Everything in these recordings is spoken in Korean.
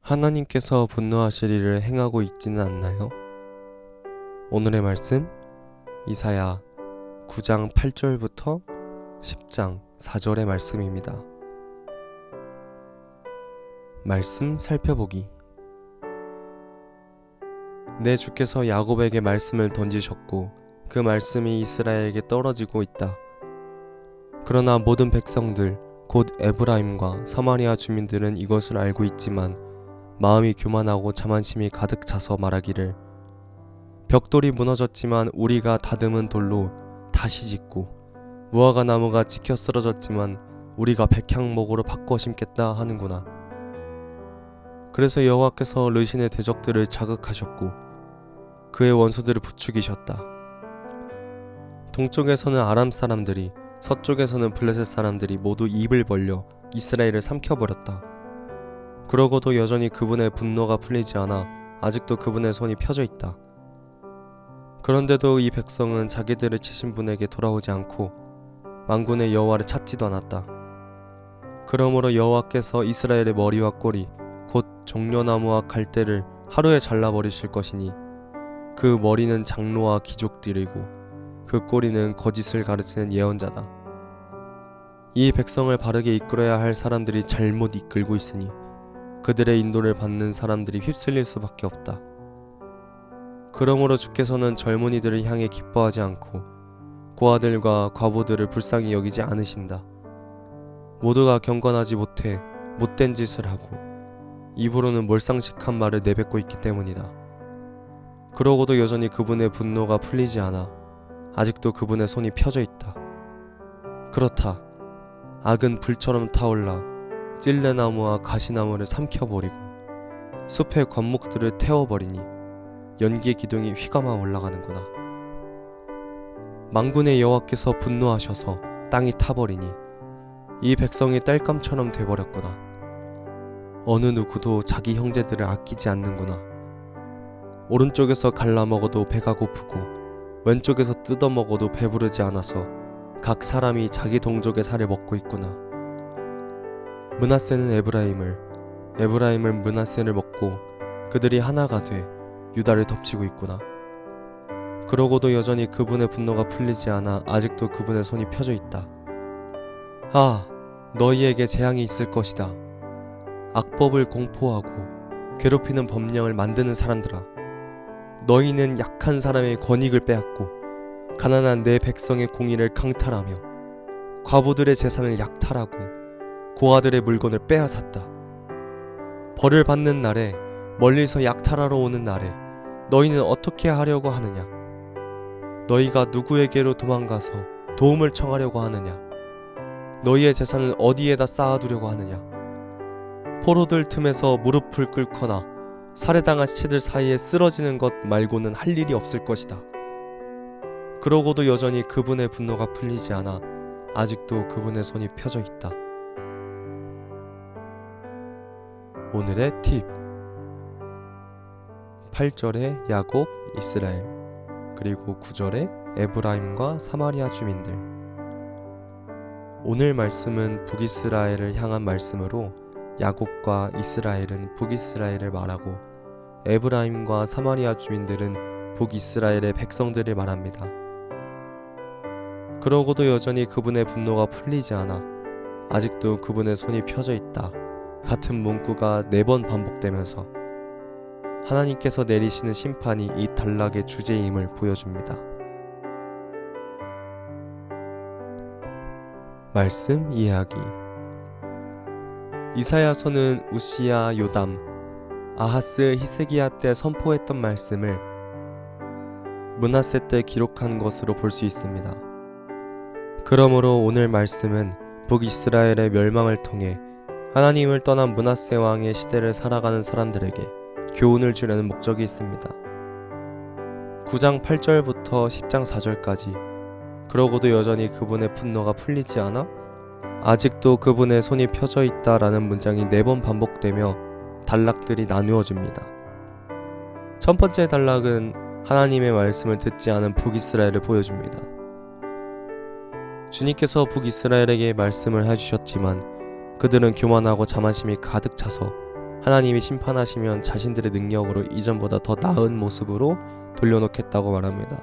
하나님께서 분노하실 일을 행하고 있지는 않나요? 오늘의 말씀 이사야 9장 8절부터 10장 4절의 말씀입니다. 말씀 살펴보기. 내 주께서 야곱에게 말씀을 던지셨고 그 말씀이 이스라엘에게 떨어지고 있다. 그러나 모든 백성들 곧 에브라임과 사마리아 주민들은 이것을 알고 있지만 마음이 교만하고 자만심이 가득 차서 말하기를 벽돌이 무너졌지만 우리가 다듬은 돌로 다시 짓고 무화과 나무가 찍혀 쓰러졌지만 우리가 백향목으로 바꿔 심겠다 하는구나. 그래서 여호와께서 르신의 대적들을 자극하셨고 그의 원수들을 부추기셨다. 동쪽에서는 아람 사람들이 서쪽에서는 블레셋 사람들이 모두 입을 벌려 이스라엘을 삼켜버렸다. 그러고도 여전히 그분의 분노가 풀리지 않아 아직도 그분의 손이 펴져 있다. 그런데도 이 백성은 자기들을 치신 분에게 돌아오지 않고 만군의 여호와를 찾지도 않았다. 그러므로 여호와께서 이스라엘의 머리와 꼬리 곧 종려나무와 갈대를 하루에 잘라버리실 것이니 그 머리는 장로와 귀족들이고 그 꼬리는 거짓을 가르치는 예언자다. 이 백성을 바르게 이끌어야 할 사람들이 잘못 이끌고 있으니 그들의 인도를 받는 사람들이 휩쓸릴 수밖에 없다. 그러므로 주께서는 젊은이들을 향해 기뻐하지 않고 고아들과 과부들을 불쌍히 여기지 않으신다. 모두가 경건하지 못해 못된 짓을 하고 입으로는 몰상식한 말을 내뱉고 있기 때문이다. 그러고도 여전히 그분의 분노가 풀리지 않아 아직도 그분의 손이 펴져 있다. 그렇다. 악은 불처럼 타올라 찔레나무와 가시나무를 삼켜버리고 숲의 관목들을 태워버리니 연기의 기둥이 휘감아 올라가는구나. 만군의 여호와께서 분노하셔서 땅이 타버리니 이 백성이 땔감처럼 돼버렸구나. 어느 누구도 자기 형제들을 아끼지 않는구나. 오른쪽에서 갈라먹어도 배가 고프고 왼쪽에서 뜯어먹어도 배부르지 않아서 각 사람이 자기 동족의 살을 먹고 있구나. 므낫세는 에브라임을 므낫세를 먹고 그들이 하나가 돼 유다를 덮치고 있구나. 그러고도 여전히 그분의 분노가 풀리지 않아 아직도 그분의 손이 펴져 있다. 아, 너희에게 재앙이 있을 것이다. 악법을 공포하고 괴롭히는 법령을 만드는 사람들아, 너희는 약한 사람의 권익을 빼앗고 가난한 내 백성의 공의를 강탈하며 과부들의 재산을 약탈하고 고아들의 물건을 빼앗았다. 벌을 받는 날에 멀리서 약탈하러 오는 날에 너희는 어떻게 하려고 하느냐? 너희가 누구에게로 도망가서 도움을 청하려고 하느냐? 너희의 재산을 어디에다 쌓아두려고 하느냐? 포로들 틈에서 무릎을 꿇거나 살해당한 시체들 사이에 쓰러지는 것 말고는 할 일이 없을 것이다. 그러고도 여전히 그분의 분노가 풀리지 않아 아직도 그분의 손이 펴져 있다. 오늘의 팁. 8절에 야곱, 이스라엘, 그리고 9절에 에브라임과 사마리아 주민들. 오늘 말씀은 북이스라엘을 향한 말씀으로 야곱과 이스라엘은 북이스라엘을 말하고 에브라임과 사마리아 주민들은 북이스라엘의 백성들을 말합니다. 그러고도 여전히 그분의 분노가 풀리지 않아 아직도 그분의 손이 펴져 있다. 같은 문구가 4번 반복되면서 하나님께서 내리시는 심판이 이 단락의 주제임을 보여줍니다. 말씀 이해하기. 이사야서는 우시야, 요담, 아하스, 히스기야 때 선포했던 말씀을 므낫세 때 기록한 것으로 볼 수 있습니다. 그러므로 오늘 말씀은 북이스라엘의 멸망을 통해 하나님을 떠난 므낫세 왕의 시대를 살아가는 사람들에게 교훈을 주려는 목적이 있습니다. 9장 8절부터 10장 4절까지 그러고도 여전히 그분의 분노가 풀리지 않아 아직도 그분의 손이 펴져 있다라는 문장이 4번 반복되며 단락들이 나누어집니다. 첫 번째 단락은 하나님의 말씀을 듣지 않은 북이스라엘을 보여줍니다. 주님께서 북이스라엘에게 말씀을 해주셨지만 그들은 교만하고 자만심이 가득 차서 하나님이 심판하시면 자신들의 능력으로 이전보다 더 나은 모습으로 돌려놓겠다고 말합니다.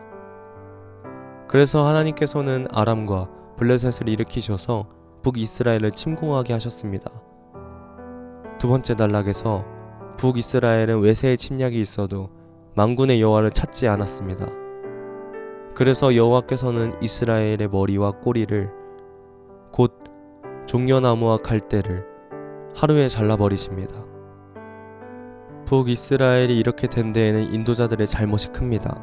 그래서 하나님께서는 아람과 블레셋을 일으키셔서 북이스라엘을 침공하게 하셨습니다. 두 번째 단락에서 북이스라엘은 외세의 침략이 있어도 만군의 여호와를 찾지 않았습니다. 그래서 여호와께서는 이스라엘의 머리와 꼬리를 곧 종려나무와 갈대를 하루에 잘라버리십니다. 북이스라엘이 이렇게 된 데에는 인도자들의 잘못이 큽니다.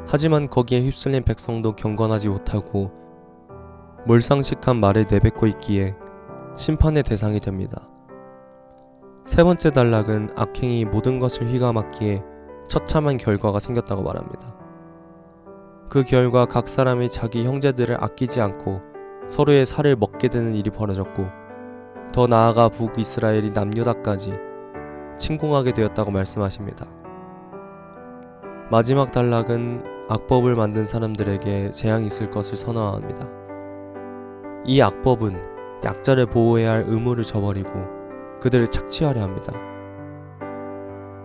하지만 거기에 휩쓸린 백성도 경건하지 못하고 몰상식한 말을 내뱉고 있기에 심판의 대상이 됩니다. 세 번째 단락은 악행이 모든 것을 휘감았기에 처참한 결과가 생겼다고 말합니다. 그 결과 각 사람이 자기 형제들을 아끼지 않고 서로의 살을 먹게 되는 일이 벌어졌고, 더 나아가 북이스라엘이 남유다까지 침공하게 되었다고 말씀하십니다. 마지막 단락은 악법을 만든 사람들에게 재앙이 있을 것을 선언합니다. 이 악법은 약자를 보호해야 할 의무를 저버리고 그들을 착취하려 합니다.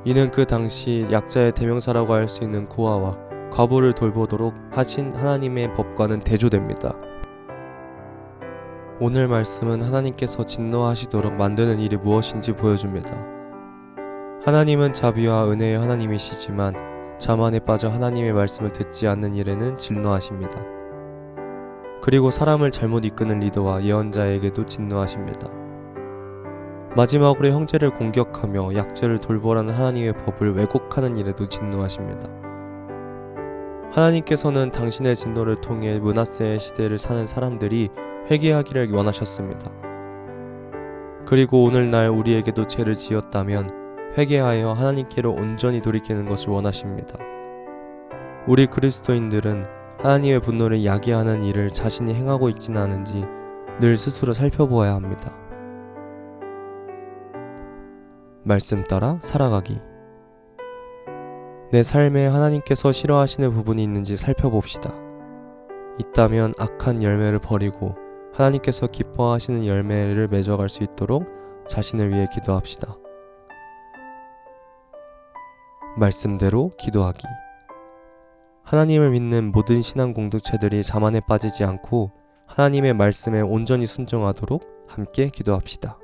이는 그 당시 약자의 대명사라고 할 수 있는 고아와 과부를 돌보도록 하신 하나님의 법과는 대조됩니다. 오늘 말씀은 하나님께서 진노하시도록 만드는 일이 무엇인지 보여줍니다. 하나님은 자비와 은혜의 하나님이시지만 자만에 빠져 하나님의 말씀을 듣지 않는 일에는 진노하십니다. 그리고 사람을 잘못 이끄는 리더와 예언자에게도 진노하십니다. 마지막으로 형제를 공격하며 약자를 돌보라는 하나님의 법을 왜곡하는 일에도 진노하십니다. 하나님께서는 당신의 진노를 통해 므낫세의 시대를 사는 사람들이 회개하기를 원하셨습니다. 그리고 오늘날 우리에게도 죄를 지었다면 회개하여 하나님께로 온전히 돌이키는 것을 원하십니다. 우리 그리스도인들은 하나님의 분노를 야기하는 일을 자신이 행하고 있지는 않은지 늘 스스로 살펴보아야 합니다. 말씀 따라 살아가기. 내 삶에 하나님께서 싫어하시는 부분이 있는지 살펴봅시다. 있다면 악한 열매를 버리고 하나님께서 기뻐하시는 열매를 맺어갈 수 있도록 자신을 위해 기도합시다. 말씀대로 기도하기. 하나님을 믿는 모든 신앙 공동체들이 자만에 빠지지 않고 하나님의 말씀에 온전히 순종하도록 함께 기도합시다.